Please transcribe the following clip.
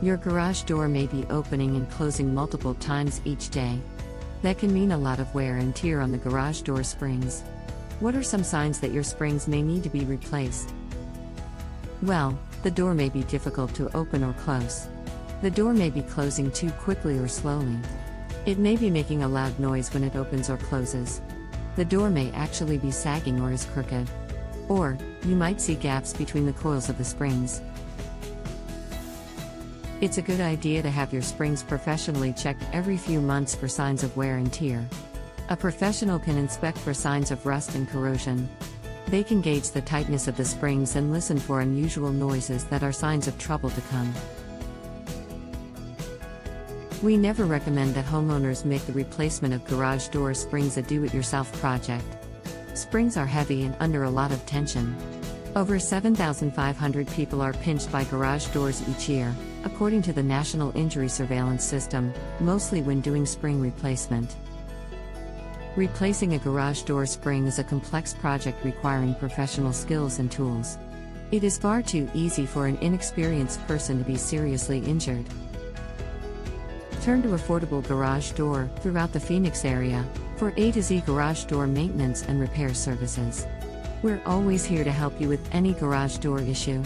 Your garage door may be opening and closing multiple times each day. That can mean a lot of wear and tear on the garage door springs. What are some signs that your springs may need to be replaced? Well, the door may be difficult to open or close. The door may be closing too quickly or slowly. It may be making a loud noise when it opens or closes. The door may actually be sagging or is crooked. Or, you might see gaps between the coils of the springs. It's a good idea to have your springs professionally checked every few months for signs of wear and tear. A professional can inspect for signs of rust and corrosion. They can gauge the tightness of the springs and listen for unusual noises that are signs of trouble to come. We never recommend that homeowners make the replacement of garage door springs a do-it-yourself project. Springs are heavy and under a lot of tension. Over 7,500 people are pinched by garage doors each year, according to the National Injury Surveillance System, mostly when doing spring replacement. Replacing a garage door spring is a complex project requiring professional skills and tools. It is far too easy for an inexperienced person to be seriously injured. Turn to Affordable Garage Door throughout the Phoenix area for A to Z garage door maintenance and repair services. We're always here to help you with any garage door issue.